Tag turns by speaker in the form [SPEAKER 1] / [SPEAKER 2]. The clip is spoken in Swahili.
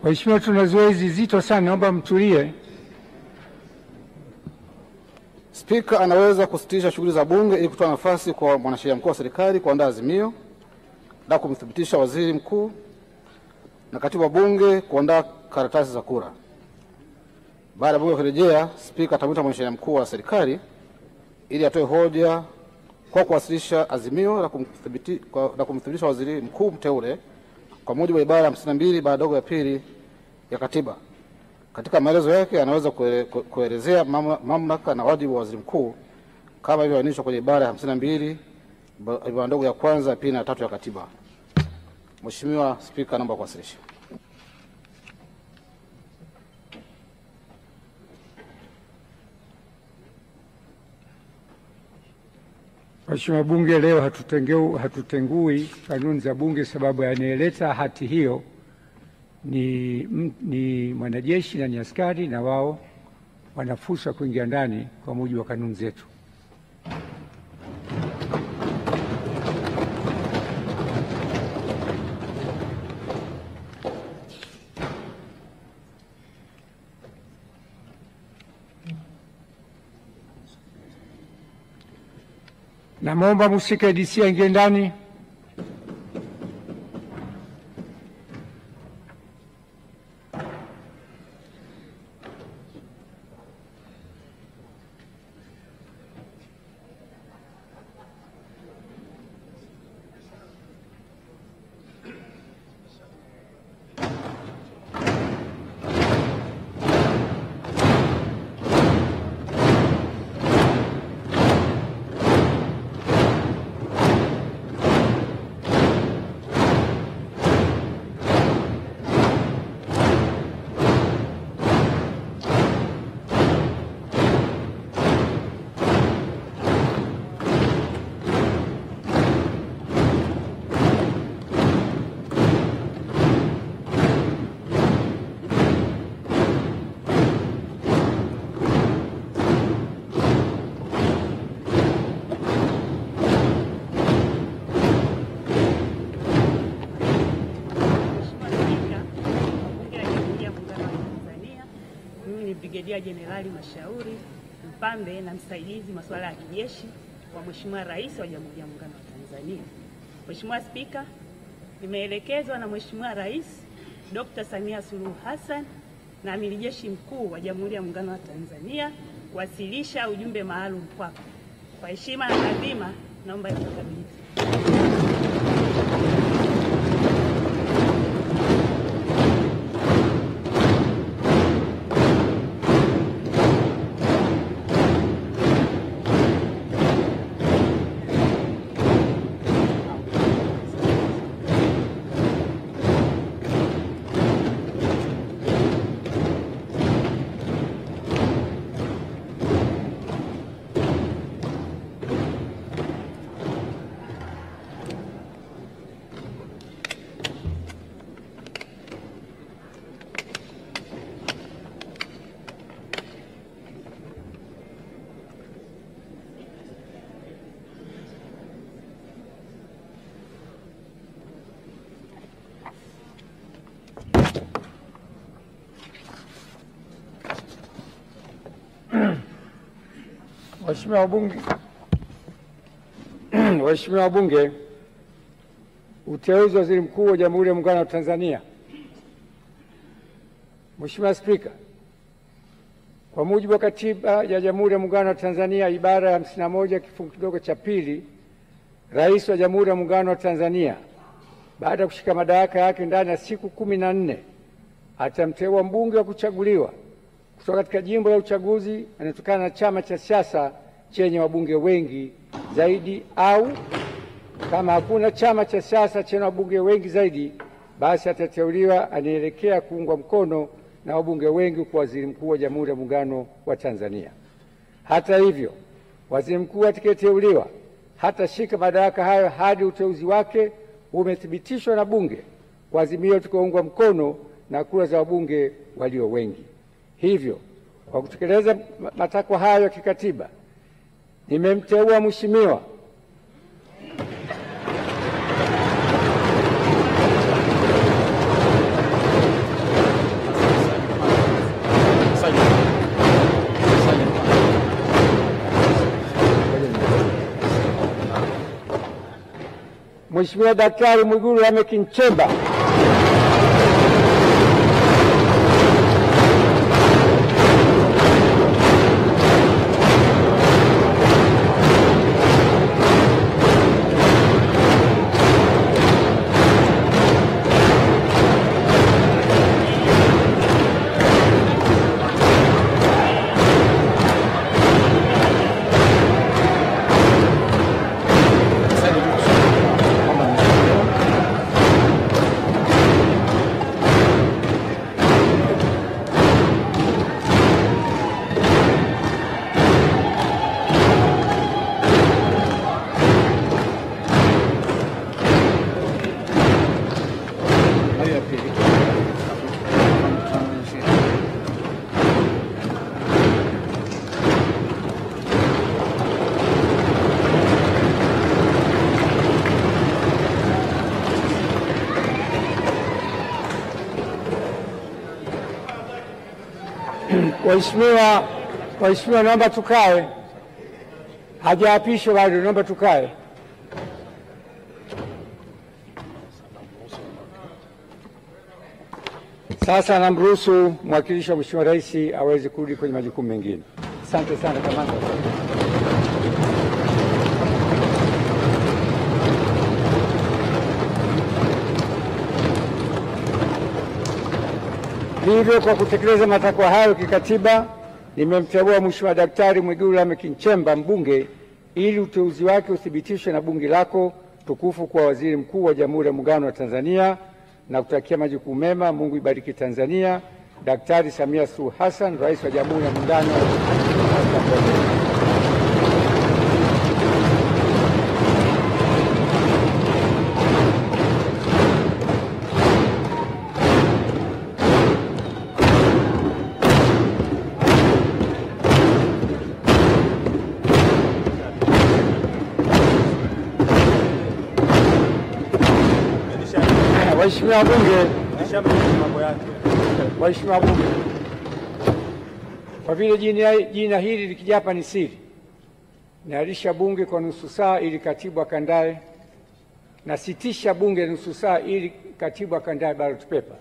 [SPEAKER 1] Waheshimiwa, tuna zoezi zito sana, naomba mtulie.
[SPEAKER 2] Spika anaweza kusitisha shughuli za bunge ili kutoa nafasi kwa mwanasheria mkuu wa serikali kuandaa azimio na kumthibitisha waziri mkuu na katibu wa bunge kuandaa karatasi za kura. Baada ya bunge kurejea, spika atamwita mwanasheria mkuu wa serikali ili atoe hoja kwa kuwasilisha azimio na kumthibitisha waziri mkuu mteule kwa mujibu wa ibara ya 52 ibara ndogo ya pili ya katiba. Katika maelezo yake anaweza kuelezea mamlaka na wajibu wa waziri mkuu kama ilivyoainishwa kwenye ibara ya 52 ibara ndogo ya kwanza, ya pili na tatu ya katiba. Mheshimiwa Spika, naomba kuwasilisha.
[SPEAKER 1] Mheshimiwa Bunge, leo hatutengui kanuni za Bunge, sababu anayeleta hati hiyo ni mwanajeshi na ni askari, na wao wana fursa kuingia ndani kwa mujibu wa kanuni zetu. Naomba mhusika DC aingie ndani.
[SPEAKER 3] Brigedia Jenerali Mashauri Mpambe na msaidizi masuala ya kijeshi wa Mheshimiwa Rais wa Jamhuri ya Muungano wa Tanzania. Mheshimiwa Spika, nimeelekezwa na Mheshimiwa Rais Dr. Samia Suluhu Hassan na Amiri Jeshi Mkuu wa Jamhuri ya Muungano wa Tanzania kuwasilisha ujumbe maalum kwako. Kwa heshima na taadhima, naomba nikukabidhi.
[SPEAKER 1] Waheshimiwa wabunge, uteuzi wa waziri mkuu wa Jamhuri ya Muungano wa Tanzania. Mheshimiwa Spika, kwa mujibu wa Katiba ya Jamhuri ya Muungano wa Tanzania ibara ya 51 kifungu kidogo cha pili, Rais wa Jamhuri ya Muungano wa Tanzania baada ya kushika madaraka yake ndani ya siku 14 atamteua mbunge wa kuchaguliwa kutoka katika jimbo la uchaguzi anatokana na chama cha siasa chenye wabunge wengi zaidi, au kama hakuna chama cha siasa chenye wabunge wengi zaidi, basi atateuliwa anaelekea kuungwa mkono na wabunge wengi kwa waziri mkuu wa Jamhuri ya Muungano wa Tanzania. Hata hivyo, waziri mkuu atakayeteuliwa hatashika madaraka hayo hadi uteuzi wake umethibitishwa na bunge kwa azimio tutakaoungwa mkono na kura za wabunge walio wengi. Hivyo, kwa kutekeleza matakwa hayo ya kikatiba, nimemteua Mheshimiwa Mheshimiwa Daktari Mwigulu Lameck Nchemba. Waheshimiwa, naomba tukae. Hajaapishwa bado, naomba tukae. Sasa namruhusu mwakilishi wa Mheshimiwa Rais aweze kurudi kwenye majukumu mengine. Asante sana kamanda. Hivyo kwa kutekeleza matakwa hayo kikatiba, nimemteua Mheshimiwa Daktari Mwigulu Lameck Nchemba mbunge ili uteuzi wake uthibitishwe na bunge lako tukufu kwa waziri mkuu wa Jamhuri ya Muungano wa Tanzania, na kutakia majukumu mema. Mungu ibariki Tanzania. Daktari Samia Suluhu Hassan, Rais wa Jamhuri ya Muungano wa Tanzania. Waheshimiwa wabunge, kwa vile jina hili likija hapa ni siri, naahirisha bunge kwa nusu saa ili katibu akandae, na sitisha bunge nusu saa ili katibu akandae ballot paper.